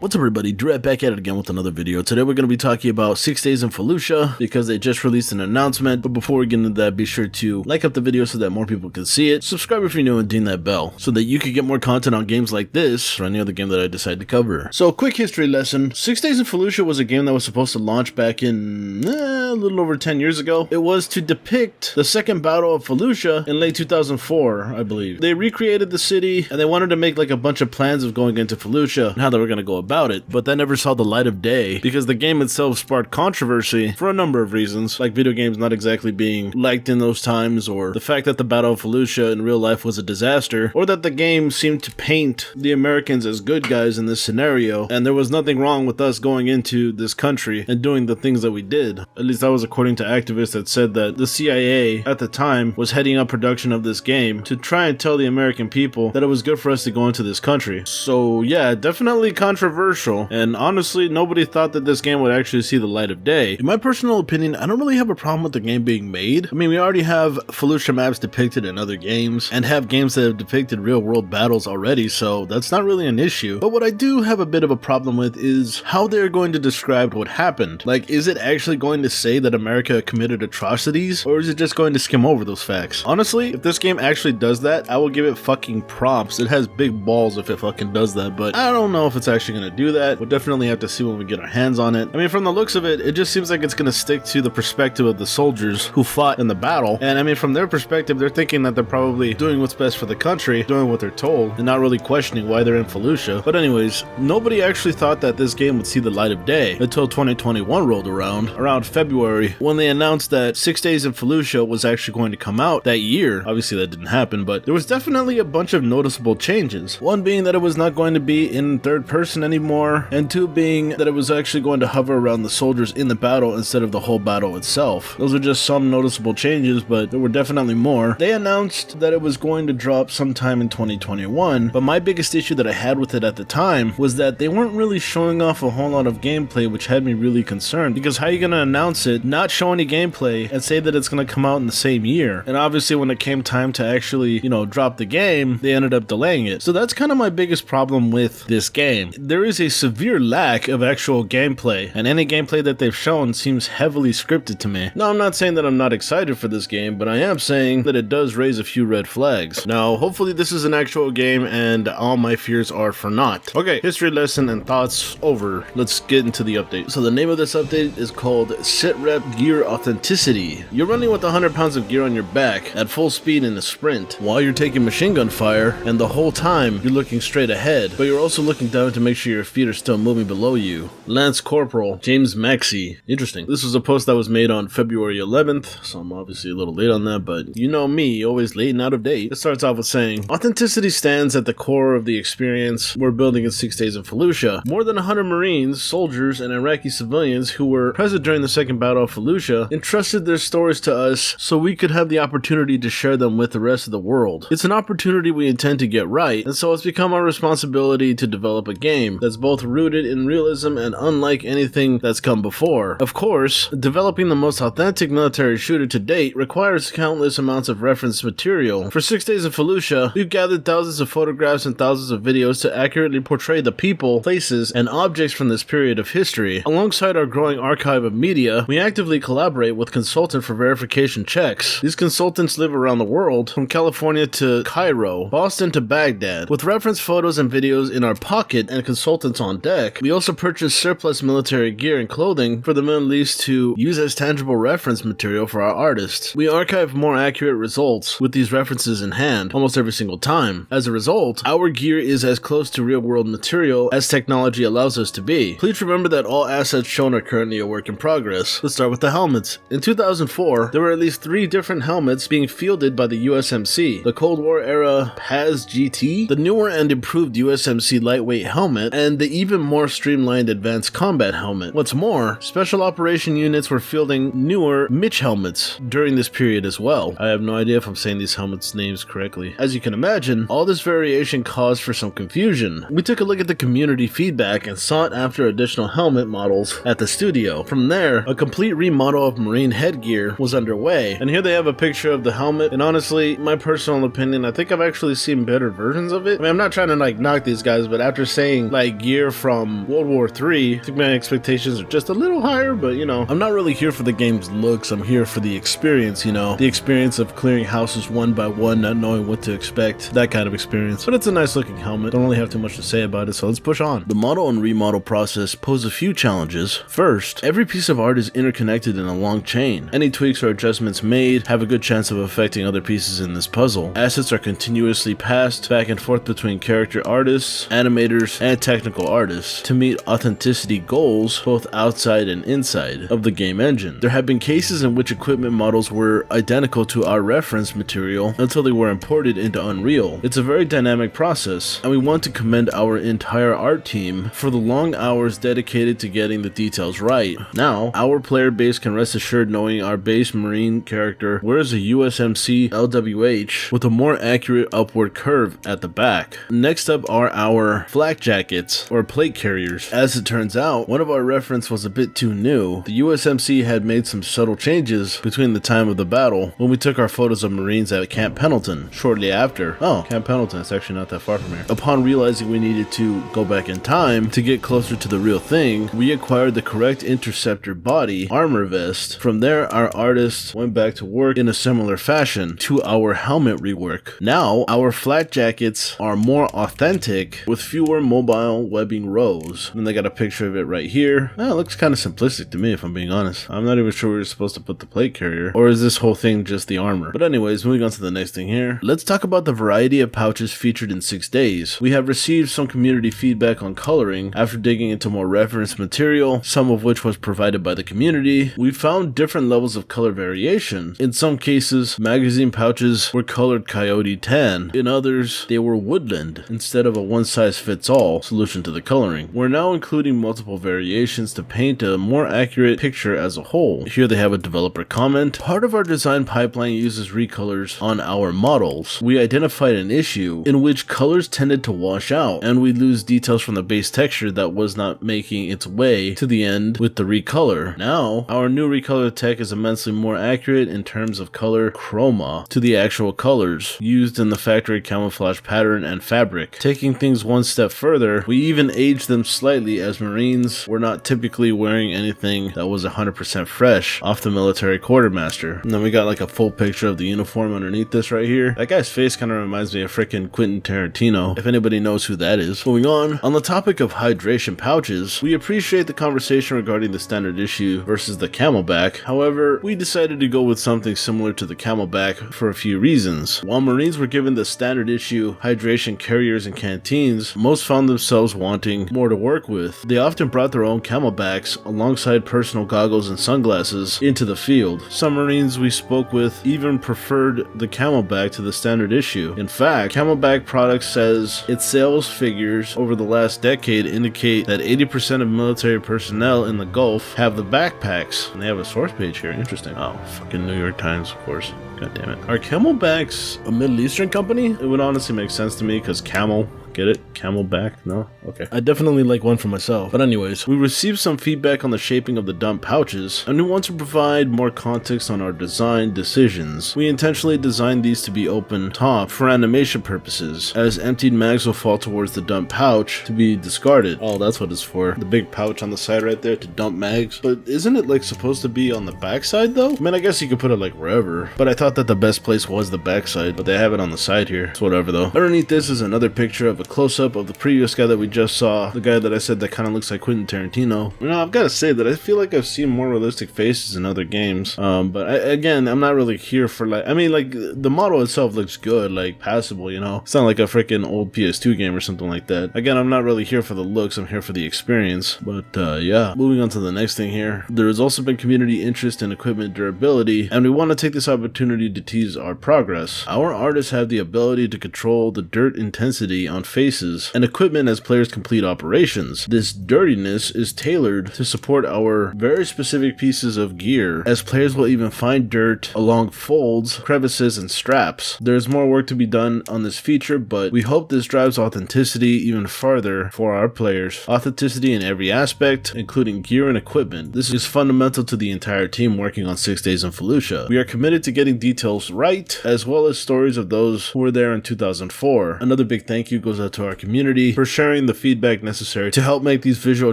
What's up everybody, Dread back at it again with another video. Today we're going to be talking about 6 Days in Fallujah because they just released an announcement. But before we get into that, be sure to like up the video so that more people can see it. Subscribe if you're new and ding that bell so that you can get more content on games like this or any other game that I decide to cover. So a quick history lesson. 6 Days in Fallujah was a game that was supposed to launch back in a little over 10 years ago. It was to depict the second battle of Fallujah in late 2004, I believe. They recreated the city and they wanted to make like a bunch of plans of going into Fallujah and how they were going to go about it, but that never saw the light of day because the game itself sparked controversy for a number of reasons, like video games not exactly being liked in those times, or the fact that the Battle of Fallujah in real life was a disaster, or that the game seemed to paint the Americans as good guys in this scenario, and there was nothing wrong with us going into this country and doing the things that we did. At least that was according to activists that said that the CIA at the time was heading up production of this game to try and tell the American people that it was good for us to go into this country. So yeah, definitely controversial, and honestly nobody thought that this game would actually see the light of day. In my personal opinion, I don't really have a problem with the game being made. I mean, we already have Fallujah maps depicted in other games and have games that have depicted real world battles already, so that's not really an issue. But what I do have a bit of a problem with is how they're going to describe what happened. Like, is it actually going to say that America committed atrocities, or is it just going to skim over those facts? Honestly, if this game actually does that, I will give it fucking props. It has big balls if it fucking does that, but I don't know if it's actually going to do that. We'll definitely have to see when we get our hands on it. I mean, from the looks of it, it just seems like it's going to stick to the perspective of the soldiers who fought in the battle, and I mean, from their perspective, they're thinking that they're probably doing what's best for the country, doing what they're told, and not really questioning why they're in Fallujah. But anyways, nobody actually thought that this game would see the light of day until 2021 rolled around February, when they announced that 6 Days in Fallujah was actually going to come out that year. Obviously that didn't happen, but there was definitely a bunch of noticeable changes. One being that it was not going to be in third person anymore, and two being that it was actually going to hover around the soldiers in the battle instead of the whole battle itself. Those are just some noticeable changes, but there were definitely more. They announced that it was going to drop sometime in 2021, but my biggest issue that I had with it at the time was that they weren't really showing off a whole lot of gameplay, which had me really concerned, because how are you going to announce it, not show any gameplay, and say that it's going to come out in the same year? And obviously when it came time to actually, drop the game, they ended up delaying it. So that's kind of my biggest problem with this game. There is a severe lack of actual gameplay, and any gameplay that they've shown seems heavily scripted to me. Now, I'm not saying that I'm not excited for this game, but I am saying that it does raise a few red flags. Now, hopefully this is an actual game and all my fears are for naught. Okay, history lesson and thoughts over. Let's get into the update. So the name of this update is called Sitrep Gear Authenticity. You're running with 100 pounds of gear on your back at full speed in a sprint while you're taking machine gun fire, and the whole time you're looking straight ahead, but you're also looking down to make sure your feet are still moving below you. Lance Corporal James Maxey. Interesting. This was a post that was made on February 11th, so I'm obviously a little late on that, but you know me, always late and out of date. It starts off with saying, authenticity stands at the core of the experience we're building in 6 Days in Fallujah. More than 100 Marines, soldiers, and Iraqi civilians who were present during the second battle of Fallujah entrusted their stories to us so we could have the opportunity to share them with the rest of the world. It's an opportunity we intend to get right, and so it's become our responsibility to develop a game that's both rooted in realism and unlike anything that's come before. Of course, developing the most authentic military shooter to date requires countless amounts of reference material. For 6 Days in Fallujah, we've gathered thousands of photographs and thousands of videos to accurately portray the people, places, and objects from this period of history. Alongside our growing archive of media, we actively collaborate with consultants for verification checks. These consultants live around the world, from California to Cairo, Boston to Baghdad. With reference photos and videos in our pocket and consultants on deck, we also purchase surplus military gear and clothing for the Middle East to use as tangible reference material for our artists. We archive more accurate results with these references in hand almost every single time. As a result, our gear is as close to real-world material as technology allows us to be. Please remember that all assets shown are currently a work in progress. Let's start with the helmets. In 2004, there were at least 3 different helmets being fielded by the USMC: the Cold War era PAS GT, the newer and improved USMC lightweight helmet, and the even more streamlined advanced combat helmet. What's more, special operation units were fielding newer Mitch helmets during this period as well. I have no idea if I'm saying these helmets names correctly. As you can imagine, all this variation caused for some confusion. We took a look at the community feedback and sought after additional helmet models at the studio. From there, a complete remodel of Marine headgear was underway, and here they have a picture of the helmet, and honestly, my personal opinion, I think I've actually seen better versions of it. I mean, I'm not trying to knock these guys, but after saying get gear from World War III, I think my expectations are just a little higher, but you know, I'm not really here for the game's looks, I'm here for the experience, you know, the experience of clearing houses one by one, not knowing what to expect, that kind of experience. But it's a nice looking helmet, don't really have too much to say about it, so let's push on. The model and remodel process pose a few challenges. First, every piece of art is interconnected in a long chain. Any tweaks or adjustments made have a good chance of affecting other pieces in this puzzle. Assets are continuously passed back and forth between character artists, animators, and technical artists to meet authenticity goals both outside and inside of the game engine. There have been cases in which equipment models were identical to our reference material until they were imported into Unreal. It's a very dynamic process, and we want to commend our entire art team for the long hours dedicated to getting the details right. Now, our player base can rest assured knowing our base Marine character wears a USMC LWH with a more accurate upward curve at the back. Next up are our flak jackets, or plate carriers. As it turns out, one of our reference was a bit too new. The USMC had made some subtle changes between the time of the battle when we took our photos of Marines at Camp Pendleton shortly after. Oh, Camp Pendleton, it's actually not that far from here. Upon realizing we needed to go back in time to get closer to the real thing, we acquired the correct interceptor body armor vest. From there, our artists went back to work in a similar fashion to our helmet rework. Now, our flak jackets are more authentic with fewer mobile webbing rows. And they got a picture of it right here. It looks kind of simplistic to me, if I'm being honest. I'm not even sure where we're supposed to put the plate carrier, or is this whole thing just the armor? But anyways, moving on to the next thing here. Let's talk about the variety of pouches featured in 6 Days. We have received some community feedback on coloring after digging into more reference material, some of which was provided by the community. We found different levels of color variation. In some cases, magazine pouches were colored coyote tan. In others, they were woodland instead of a one-size-fits-all solution to the coloring. We're now including multiple variations to paint a more accurate picture as a whole. Here they have a developer comment. Part of our design pipeline uses recolors on our models. We identified an issue in which colors tended to wash out, and we lose details from the base texture that was not making its way to the end with the recolor. Now, our new recolor tech is immensely more accurate in terms of color chroma to the actual colors used in the factory camouflage pattern and fabric. Taking things one step further, we even aged them slightly, as Marines were not typically wearing anything that was 100% fresh off the military quartermaster. And then we got like a full picture of the uniform underneath this right here. That guy's face kind of reminds me of freaking Quentin Tarantino, if anybody knows who that is. Moving on the topic of hydration pouches, we appreciate the conversation regarding the standard issue versus the Camelback. However, we decided to go with something similar to the Camelback for a few reasons. While Marines were given the standard issue hydration carriers and canteens, most found themselves wanting more to work with. They often brought their own Camelbacks alongside personal goggles and sunglasses into the field. Some Marines we spoke with even preferred the Camelback to the standard issue. In fact, Camelback Products says its sales figures over the last decade indicate that 80% of military personnel in the Gulf have the backpacks. And they have a source page here. Interesting. Oh, fucking New York Times, of course. God damn it. Are Camelbacks a Middle Eastern company? It would honestly make sense to me because camel. Get it? Camelback? No? Okay. I definitely like one for myself. But anyways, we received some feedback on the shaping of the dump pouches, and we want to provide more context on our design decisions. We intentionally designed these to be open top for animation purposes, as emptied mags will fall towards the dump pouch to be discarded. Oh, that's what it's for. The big pouch on the side right there to dump mags. But isn't it like supposed to be on the back side though? I mean, I guess you could put it like wherever, but I thought that the best place was the back side, but they have it on the side here. It's whatever though. Underneath this is another picture of a close-up of the previous guy that we just saw, the guy that I said that kind of looks like Quentin Tarantino. You know, I've got to say that I feel like I've seen more realistic faces in other games, but again, I'm not really here for like, I mean, like, the model itself looks good, like, passable, you know? It's not like a freaking old PS2 game or something like that. Again, I'm not really here for the looks, I'm here for the experience, but yeah. Moving on to the next thing here. There has also been community interest in equipment durability, and we want to take this opportunity to tease our progress. Our artists have the ability to control the dirt intensity on faces and equipment as players complete operations. This dirtiness is tailored to support our very specific pieces of gear, as players will even find dirt along folds, crevices, and straps. There's more work to be done on this feature, but we hope this drives authenticity even farther for our players. Authenticity in every aspect, including gear and equipment. This is fundamental to the entire team working on 6 Days in Fallujah. We are committed to getting details right, as well as stories of those who were there in 2004. Another big thank you goes out to our community for sharing the feedback necessary to help make these visual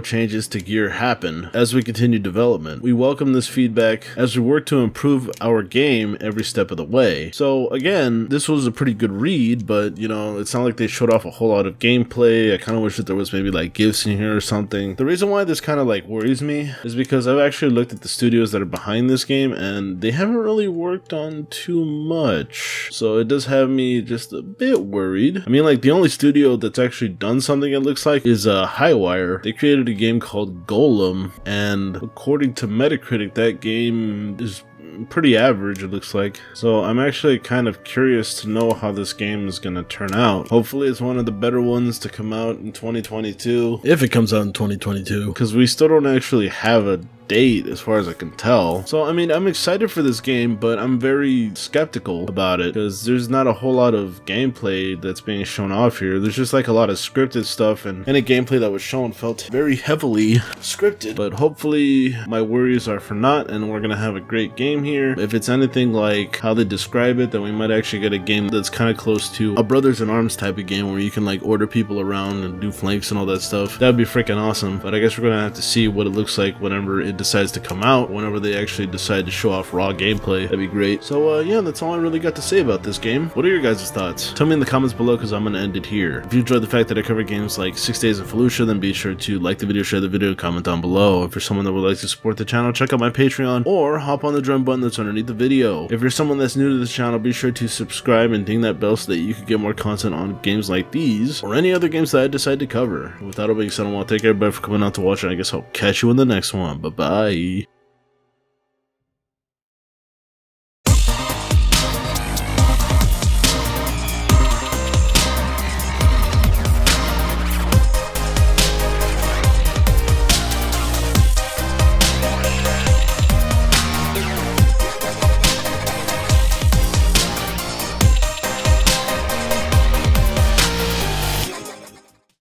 changes to gear happen as we continue development. We welcome this feedback as we work to improve our game every step of the way. So again, this was a pretty good read, but you know, it's not like they showed off a whole lot of gameplay. I kind of wish that there was maybe like GIFs in here or something. The reason why this kind of like worries me is because I've actually looked at the studios that are behind this game and they haven't really worked on too much. So it does have me just a bit worried. I mean, like the only studio that's actually done something, it looks like, is Highwire. They created a game called Golem, and according to Metacritic, that game is pretty average, it looks like. So I'm actually kind of curious to know how this game is going to turn out. Hopefully it's one of the better ones to come out in 2022, if it comes out in 2022, because we still don't actually have a date as far as I can tell. So I mean, I'm excited for this game, but I'm very skeptical about it because there's not a whole lot of gameplay that's being shown off here. There's just like a lot of scripted stuff, and any gameplay that was shown felt very heavily scripted. But hopefully my worries are for naught and we're gonna have a great game here. If it's anything like how they describe it, then we might actually get a game that's kind of close to a Brothers in Arms type of game where you can like order people around and do flanks and all that stuff. That'd be freaking awesome. But I guess we're gonna have to see what it looks like whenever it decides to come out, whenever they actually decide to show off raw gameplay. That'd be great. So yeah, that's all I really got to say about this game. What are your guys' thoughts? Tell me in the comments below, because I'm gonna end it here. If you enjoyed the fact that I cover games like 6 Days in Fallujah, then be sure to like the video, share the video, comment down below. If you're someone that would like to support the channel, check out my Patreon or hop on the join button that's underneath the video. If you're someone that's new to this channel, be sure to subscribe and ding that bell so that you can get more content on games like these or any other games that I decide to cover. With that all being said, I want to thank everybody for coming out to watch, and I guess I'll catch you in the next one. Bye bye.